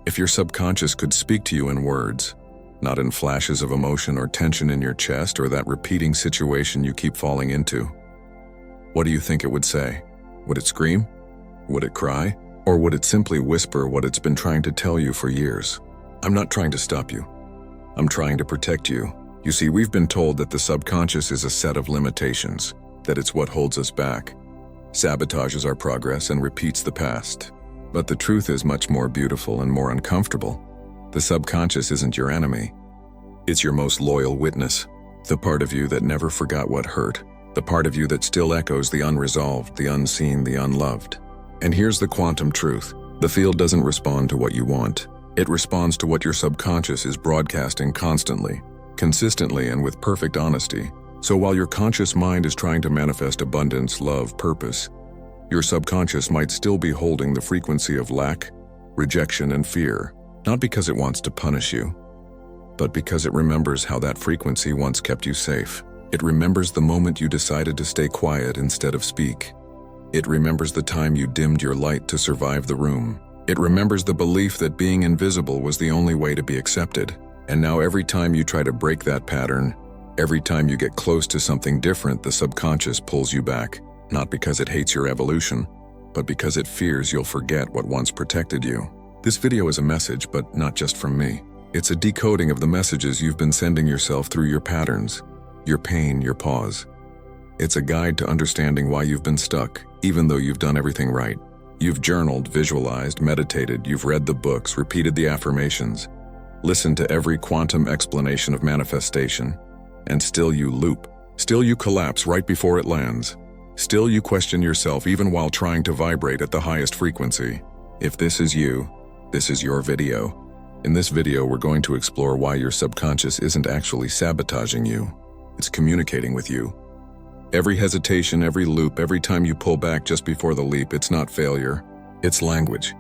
If your subconscious could speak to you in words, not in flashes of emotion or tension in your chest or that repeating situation you keep falling into, what do you think it would say? Would it scream? Would it cry? Or would it simply whisper what it's been trying to tell you for years? I'm not trying to stop you. I'm trying to protect you. You see, we've been told that the subconscious is a set of limitations, that it's what holds us back, sabotages our progress, and repeats the past. But the truth is much more beautiful and more uncomfortable. The subconscious isn't your enemy. It's your most loyal witness, the part of you that never forgot what hurt, the part of you that still echoes the unresolved, the unseen, the unloved. And here's the quantum truth. The field doesn't respond to what you want. It responds to what your subconscious is broadcasting constantly, consistently, and with perfect honesty. So while your conscious mind is trying to manifest abundance, love, purpose, your subconscious might still be holding the frequency of lack, rejection, and fear, not because it wants to punish you, but because it remembers how that frequency once kept you safe. It remembers the moment you decided to stay quiet instead of speak. It remembers the time you dimmed your light to survive the room. It remembers the belief that being invisible was the only way to be accepted. And now every time you try to break that pattern, every time you get close to something different, the subconscious pulls you back, not because it hates your evolution, but because it fears you'll forget what once protected you. This video is a message, but not just from me. It's a decoding of the messages you've been sending yourself through your patterns, your pain, your pause. It's a guide to understanding why you've been stuck, even though you've done everything right. You've journaled, visualized, meditated, you've read the books, repeated the affirmations, listened to every quantum explanation of manifestation, and still you loop. Still you collapse right before it lands. Still you question yourself even while trying to vibrate at the highest frequency. If this is you, this is your video. In this video, we're going to explore why your subconscious isn't actually sabotaging you. It's communicating with you. Every hesitation, every loop, every time you pull back just before the leap, it's not failure. It's language.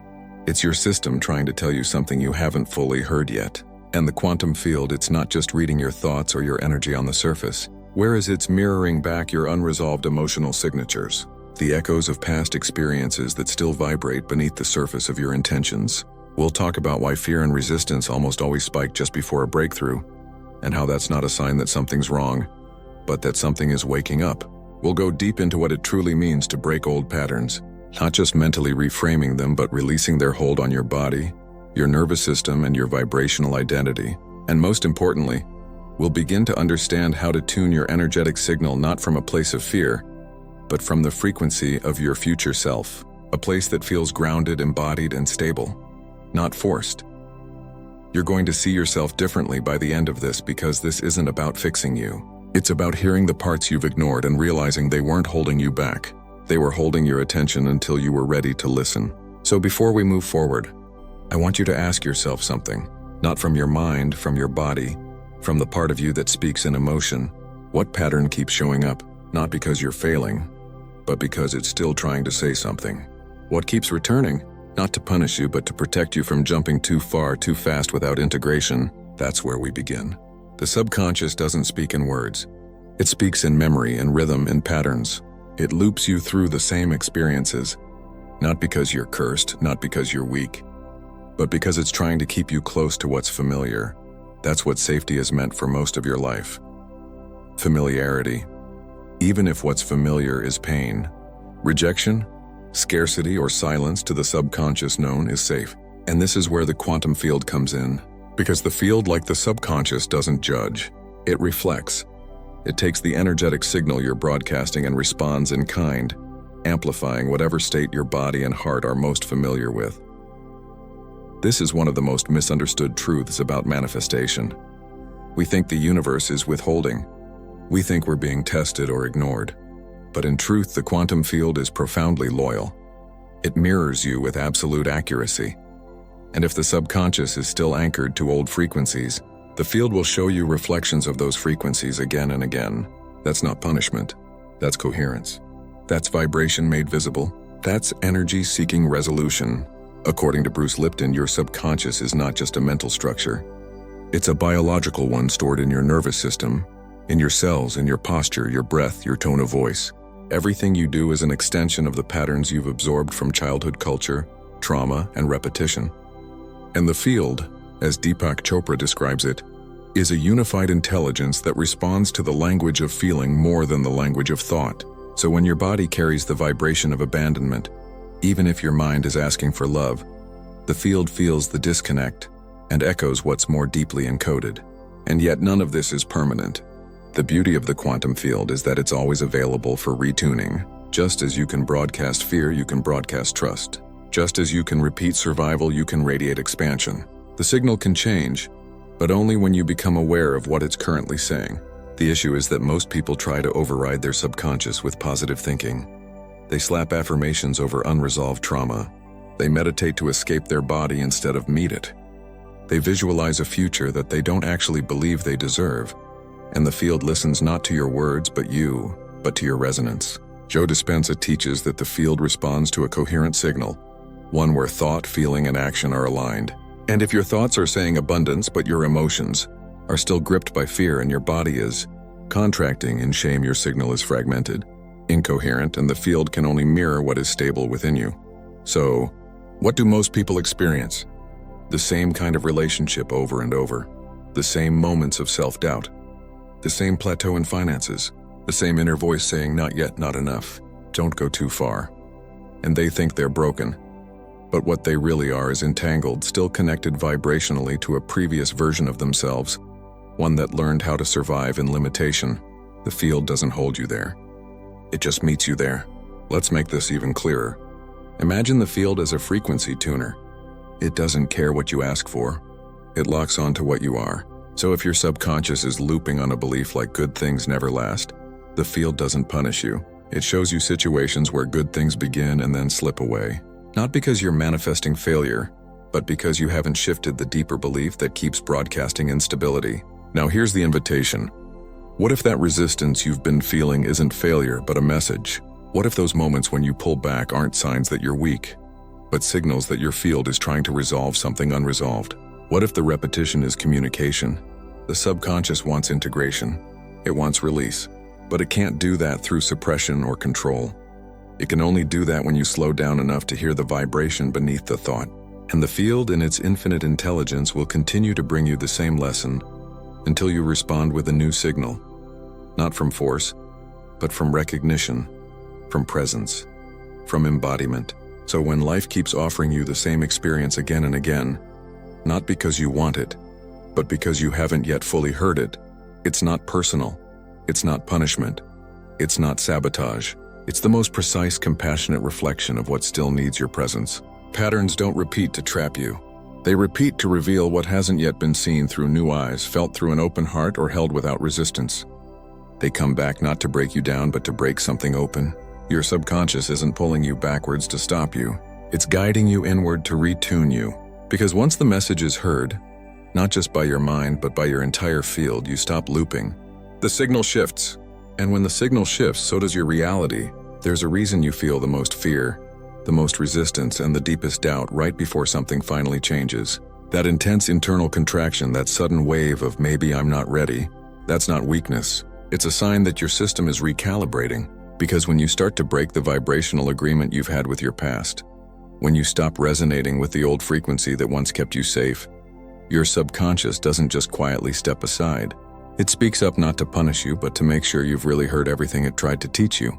It's your system trying to tell you something you haven't fully heard yet. And the quantum field, it's not just reading your thoughts or your energy on the surface, whereas it's mirroring back your unresolved emotional signatures, the echoes of past experiences that still vibrate beneath the surface of your intentions. We'll talk about why fear and resistance almost always spike just before a breakthrough, and how that's not a sign that something's wrong, but that something is waking up. We'll go deep into what it truly means to break old patterns, not just mentally reframing them, but releasing their hold on your body, your nervous system, and your vibrational identity. And most importantly, we'll begin to understand how to tune your energetic signal not from a place of fear, but from the frequency of your future self, a place that feels grounded, embodied, and stable, not forced. You're going to see yourself differently by the end of this, because this isn't about fixing you. It's about hearing the parts you've ignored and realizing they weren't holding you back. They were holding your attention until you were ready to listen. So before we move forward, I want you to ask yourself something, not from your mind, from your body, from the part of you that speaks in emotion. What pattern keeps showing up, not because you're failing, but because it's still trying to say something? What keeps returning, not to punish you, but to protect you from jumping too far, too fast without integration? That's where we begin. The subconscious doesn't speak in words. It speaks in memory, in rhythm, in patterns. It loops you through the same experiences, not because you're cursed, not because you're weak, but because it's trying to keep you close to what's familiar. That's what safety has meant for most of your life. Familiarity. Even if what's familiar is pain, rejection, scarcity, or silence, to the subconscious known is safe. And this is where the quantum field comes in. Because the field, like the subconscious, doesn't judge. It reflects. It takes the energetic signal you're broadcasting and responds in kind, amplifying whatever state your body and heart are most familiar with. This is one of the most misunderstood truths about manifestation. We think the universe is withholding. We think we're being tested or ignored. But in truth, the quantum field is profoundly loyal. It mirrors you with absolute accuracy. And if the subconscious is still anchored to old frequencies, the field will show you reflections of those frequencies again and again. That's not punishment. That's coherence. That's vibration made visible. That's energy seeking resolution. According to Bruce Lipton, your subconscious is not just a mental structure. It's a biological one stored in your nervous system, in your cells, in your posture, your breath, your tone of voice. Everything you do is an extension of the patterns you've absorbed from childhood culture, trauma, and repetition. And the field, as Deepak Chopra describes it, is a unified intelligence that responds to the language of feeling more than the language of thought. So when your body carries the vibration of abandonment, even if your mind is asking for love, the field feels the disconnect and echoes what's more deeply encoded. And yet none of this is permanent. The beauty of the quantum field is that it's always available for retuning. Just as you can broadcast fear, you can broadcast trust. Just as you can repeat survival, you can radiate expansion. The signal can change, but only when you become aware of what it's currently saying. The issue is that most people try to override their subconscious with positive thinking. They slap affirmations over unresolved trauma. They meditate to escape their body instead of meet it. They visualize a future that they don't actually believe they deserve. And the field listens not to your words, but to your resonance. Joe Dispenza teaches that the field responds to a coherent signal, one where thought, feeling, and action are aligned. And if your thoughts are saying abundance, but your emotions are still gripped by fear and your body is contracting in shame, your signal is fragmented, incoherent, and the field can only mirror what is stable within you. So, what do most people experience? The same kind of relationship over and over, the same moments of self-doubt, the same plateau in finances, the same inner voice saying not yet, not enough, don't go too far. And they think they're broken. But what they really are is entangled, still connected vibrationally to a previous version of themselves, one that learned how to survive in limitation. The field doesn't hold you there. It just meets you there. Let's make this even clearer. Imagine the field as a frequency tuner. It doesn't care what you ask for. It locks onto what you are. So if your subconscious is looping on a belief like good things never last, the field doesn't punish you. It shows you situations where good things begin and then slip away. Not because you're manifesting failure, but because you haven't shifted the deeper belief that keeps broadcasting instability. Now here's the invitation. What if that resistance you've been feeling isn't failure, but a message? What if those moments when you pull back aren't signs that you're weak, but signals that your field is trying to resolve something unresolved? What if the repetition is communication? The subconscious wants integration. It wants release, but it can't do that through suppression or control. It can only do that when you slow down enough to hear the vibration beneath the thought. And the field in its infinite intelligence will continue to bring you the same lesson until you respond with a new signal. Not from force, but from recognition, from presence, from embodiment. So when life keeps offering you the same experience again and again, not because you want it, but because you haven't yet fully heard it, it's not personal, it's not punishment, it's not sabotage. It's the most precise, compassionate reflection of what still needs your presence. Patterns don't repeat to trap you. They repeat to reveal what hasn't yet been seen through new eyes, felt through an open heart, or held without resistance. They come back not to break you down, but to break something open. Your subconscious isn't pulling you backwards to stop you. It's guiding you inward to retune you. Because once the message is heard, not just by your mind, but by your entire field, you stop looping. The signal shifts. And when the signal shifts, so does your reality. There's a reason you feel the most fear, the most resistance, and the deepest doubt right before something finally changes. That intense internal contraction, that sudden wave of maybe I'm not ready, that's not weakness. It's a sign that your system is recalibrating. Because when you start to break the vibrational agreement you've had with your past, when you stop resonating with the old frequency that once kept you safe, your subconscious doesn't just quietly step aside. It speaks up not to punish you, but to make sure you've really heard everything it tried to teach you.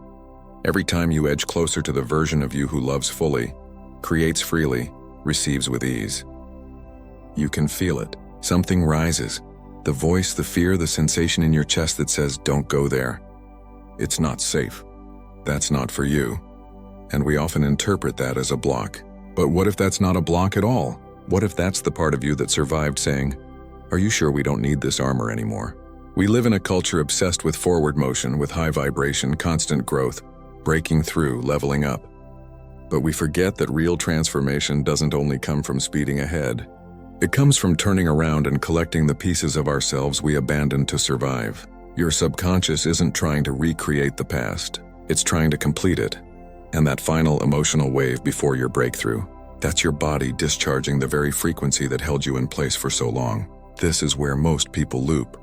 Every time you edge closer to the version of you who loves fully, creates freely, receives with ease, you can feel it. Something rises. The voice, the fear, the sensation in your chest that says, don't go there. It's not safe. That's not for you. And we often interpret that as a block. But what if that's not a block at all? What if that's the part of you that survived saying, are you sure we don't need this armor anymore? We live in a culture obsessed with forward motion, with high vibration, constant growth, breaking through, leveling up. But we forget that real transformation doesn't only come from speeding ahead. It comes from turning around and collecting the pieces of ourselves we abandoned to survive. Your subconscious isn't trying to recreate the past. It's trying to complete it. And that final emotional wave before your breakthrough, that's your body discharging the very frequency that held you in place for so long. This is where most people loop.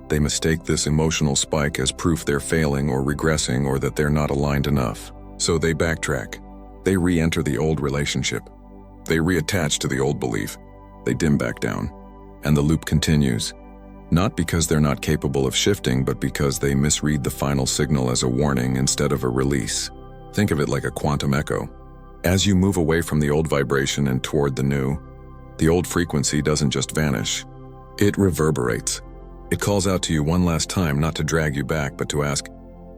They mistake this emotional spike as proof they're failing or regressing or that they're not aligned enough. So they backtrack. They re-enter the old relationship. They reattach to the old belief. they dim back down. And the loop continues. Not because they're not capable of shifting, but because they misread the final signal as a warning instead of a release. Think of it like a quantum echo. As you move away from the old vibration and toward the new, the old frequency doesn't just vanish. It reverberates. It calls out to you one last time, not to drag you back, but to ask,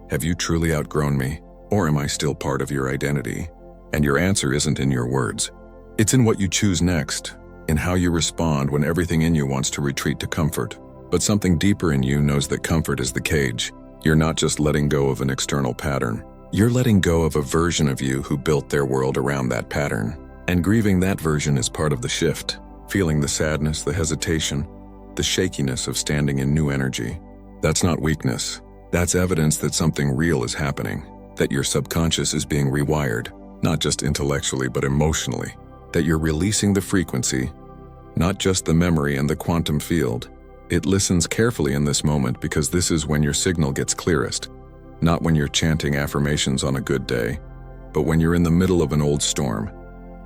have you truly outgrown me? Or am I still part of your identity? And your answer isn't in your words. It's in what you choose next, in how you respond when everything in you wants to retreat to comfort. But something deeper in you knows that comfort is the cage. You're not just letting go of an external pattern. You're letting go of a version of you who built their world around that pattern. And grieving that version is part of the shift. Feeling the sadness, the hesitation, the shakiness of standing in new energy. That's not weakness. That's evidence that something real is happening. That your subconscious is being rewired, not just intellectually but emotionally. That you're releasing the frequency, not just the memory and the quantum field. It listens carefully in this moment because this is when your signal gets clearest. Not when you're chanting affirmations on a good day, but when you're in the middle of an old storm,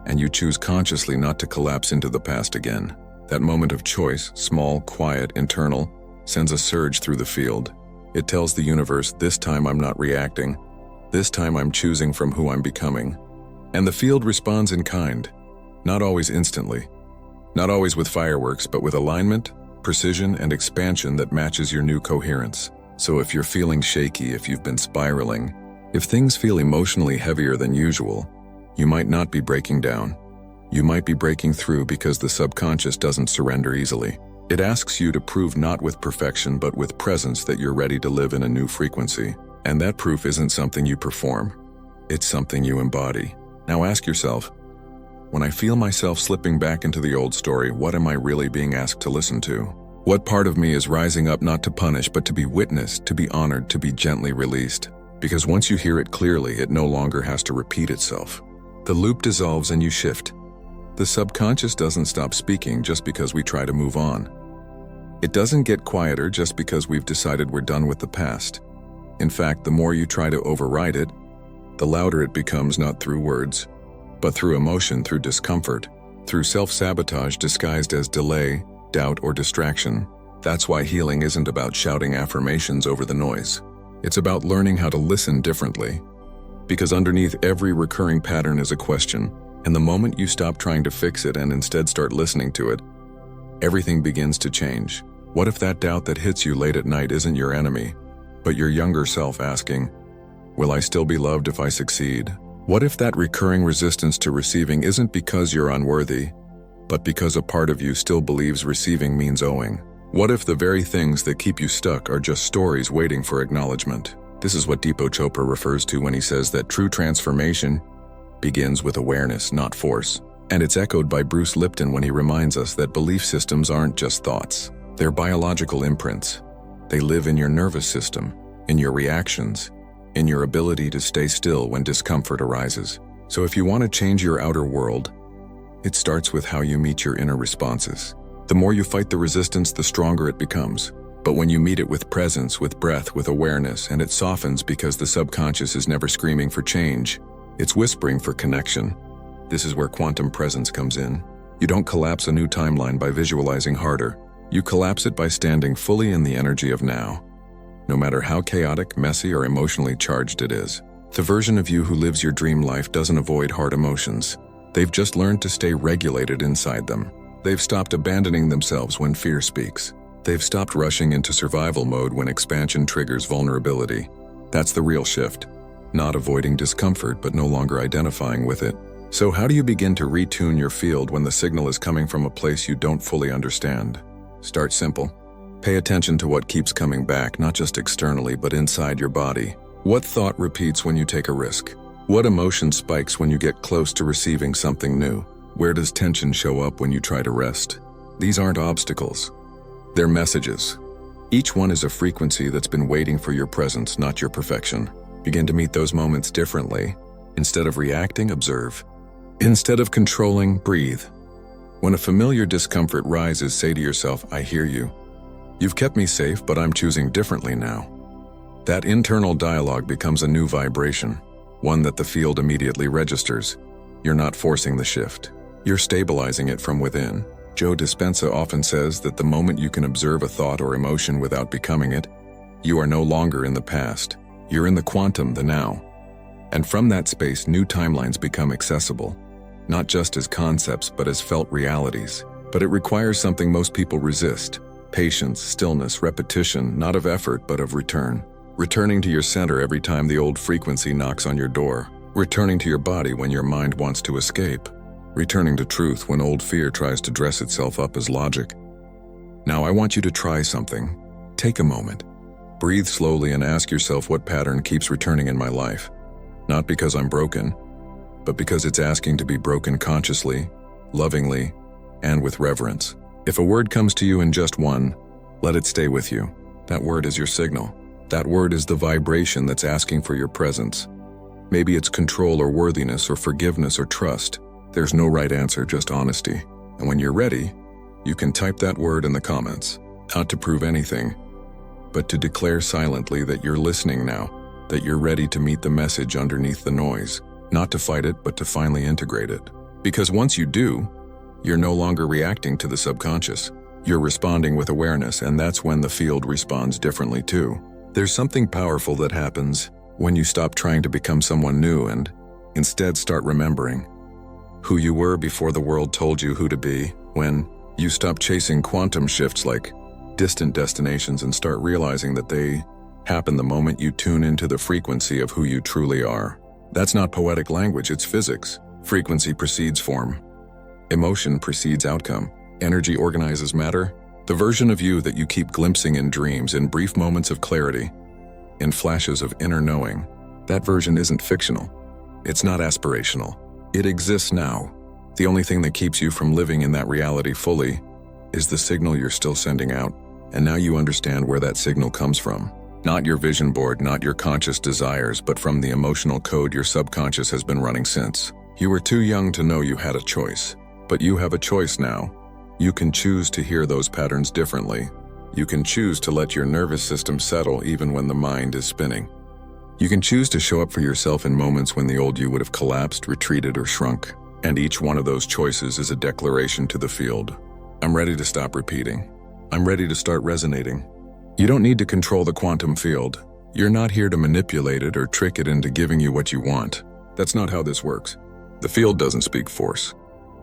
and you choose consciously not to collapse into the past again. That moment of choice, small, quiet, internal, sends a surge through the field. It tells the universe, this time I'm not reacting. This time I'm choosing from who I'm becoming. And the field responds in kind. Not always instantly. Not always with fireworks, but with alignment, precision, and expansion that matches your new coherence. So if you're feeling shaky, if you've been spiraling, if things feel emotionally heavier than usual, you might not be breaking down. You might be breaking through because the subconscious doesn't surrender easily. It asks you to prove not with perfection but with presence that you're ready to live in a new frequency. And that proof isn't something you perform. It's something you embody. Now ask yourself, when I feel myself slipping back into the old story, what am I really being asked to listen to? What part of me is rising up not to punish but to be witnessed, to be honored, to be gently released? Because once you hear it clearly, it no longer has to repeat itself. The loop dissolves and you shift. The subconscious doesn't stop speaking just because we try to move on. It doesn't get quieter just because we've decided we're done with the past. In fact, the more you try to override it, the louder it becomes, not through words, but through emotion, through discomfort, through self-sabotage disguised as delay, doubt, or distraction. That's why healing isn't about shouting affirmations over the noise. It's about learning how to listen differently. Because underneath every recurring pattern is a question, and the moment you stop trying to fix it and instead start listening to it, everything begins to change. What if that doubt that hits you late at night isn't your enemy, but your younger self asking, will I still be loved if I succeed? What if that recurring resistance to receiving isn't because you're unworthy, but because a part of you still believes receiving means owing? What if the very things that keep you stuck are just stories waiting for acknowledgement? This is what Deepak Chopra refers to when he says that true transformation begins with awareness, not force. And it's echoed by Bruce Lipton when he reminds us that belief systems aren't just thoughts. They're biological imprints. They live in your nervous system, in your reactions, in your ability to stay still when discomfort arises. So if you want to change your outer world, it starts with how you meet your inner responses. The more you fight the resistance, the stronger it becomes. But when you meet it with presence, with breath, with awareness, and it softens because the subconscious is never screaming for change, it's whispering for connection. This is where quantum presence comes in. You don't collapse a new timeline by visualizing harder. You collapse it by standing fully in the energy of now. No matter how chaotic, messy, or emotionally charged it is. The version of you who lives your dream life doesn't avoid hard emotions. They've just learned to stay regulated inside them. They've stopped abandoning themselves when fear speaks. They've stopped rushing into survival mode when expansion triggers vulnerability. That's the real shift. Not avoiding discomfort, but no longer identifying with it. So how do you begin to retune your field when the signal is coming from a place you don't fully understand? Start simple. Pay attention to what keeps coming back, not just externally, but inside your body. What thought repeats when you take a risk? What emotion spikes when you get close to receiving something new? Where does tension show up when you try to rest? These aren't obstacles. They're messages. Each one is a frequency that's been waiting for your presence, not your perfection. Begin to meet those moments differently. Instead of reacting, observe. Instead of controlling, breathe. When a familiar discomfort rises, say to yourself, I hear you. You've kept me safe, but I'm choosing differently now. That internal dialogue becomes a new vibration, one that the field immediately registers. You're not forcing the shift. You're stabilizing it from within. Joe Dispenza often says that the moment you can observe a thought or emotion without becoming it, you are no longer in the past. You're in the quantum, the now. And from that space, new timelines become accessible, not just as concepts but as felt realities. But it requires something most people resist: patience, stillness, repetition, not of effort but of return. Returning to your center every time the old frequency knocks on your door. Returning to your body when your mind wants to escape. Returning to truth when old fear tries to dress itself up as logic. Now I want you to try something. Take a moment. Breathe slowly and ask yourself, what pattern keeps returning in my life? Not because I'm broken, but because it's asking to be broken consciously, lovingly, and with reverence. If a word comes to you in just one, let it stay with you. That word is your signal. That word is the vibration that's asking for your presence. Maybe it's control or worthiness or forgiveness or trust. There's no right answer, just honesty. And when you're ready, you can type that word in the comments. Not to prove anything, but to declare silently that you're listening now, that you're ready to meet the message underneath the noise. Not to fight it, but to finally integrate it. Because once you do, you're no longer reacting to the subconscious. You're responding with awareness, and that's when the field responds differently too. There's something powerful that happens when you stop trying to become someone new and instead start remembering who you were before the world told you who to be. When you stop chasing quantum shifts like distant destinations and start realizing that they happen the moment you tune into the frequency of who you truly are. That's not poetic language, it's physics. Frequency precedes form. Emotion precedes outcome. Energy organizes matter. The version of you that you keep glimpsing in dreams, in brief moments of clarity, in flashes of inner knowing, that version isn't fictional. It's not aspirational. It exists now. The only thing that keeps you from living in that reality fully is the signal you're still sending out. And now you understand where that signal comes from. Not your vision board, not your conscious desires, but from the emotional code your subconscious has been running since. You were too young to know you had a choice. But you have a choice now. You can choose to hear those patterns differently. You can choose to let your nervous system settle even when the mind is spinning. You can choose to show up for yourself in moments when the old you would have collapsed, retreated, or shrunk. And each one of those choices is a declaration to the field. I'm ready to stop repeating. I'm ready to start resonating. You don't need to control the quantum field. You're not here to manipulate it or trick it into giving you what you want. That's not how this works. The field doesn't speak force.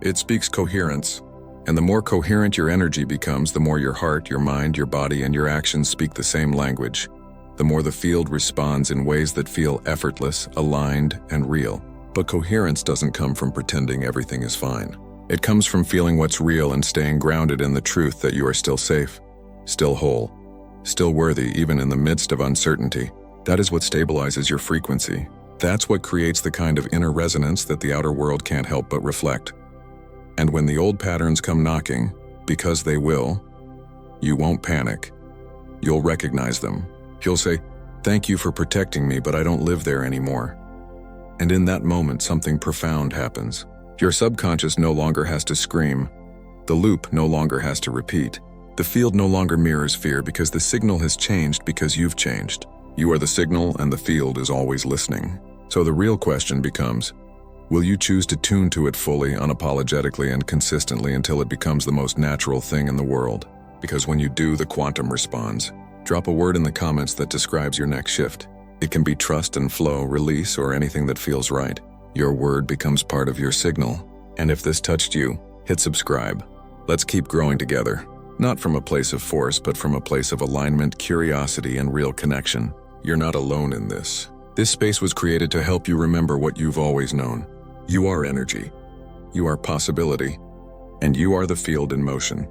It speaks coherence. And the more coherent your energy becomes, the more your heart, your mind, your body, and your actions speak the same language. The more the field responds in ways that feel effortless, aligned, and real. But coherence doesn't come from pretending everything is fine. It comes from feeling what's real and staying grounded in the truth that you are still safe, still whole, still worthy even in the midst of uncertainty. That is what stabilizes your frequency. That's what creates the kind of inner resonance that the outer world can't help but reflect. And when the old patterns come knocking, because they will, you won't panic. You'll recognize them. You'll say, "Thank you for protecting me, but I don't live there anymore." And in that moment, something profound happens. Your subconscious no longer has to scream. The loop no longer has to repeat. The field no longer mirrors fear because the signal has changed because you've changed. You are the signal and the field is always listening. So the real question becomes, will you choose to tune to it fully, unapologetically, and consistently until it becomes the most natural thing in the world? Because when you do, the quantum responds. Drop a word in the comments that describes your next shift. It can be trust and flow, release, or anything that feels right. Your word becomes part of your signal. And if this touched you, hit subscribe. Let's keep growing together. Not from a place of force, but from a place of alignment, curiosity, and real connection. You're not alone in this. This space was created to help you remember what you've always known. You are energy. You are possibility. And you are the field in motion.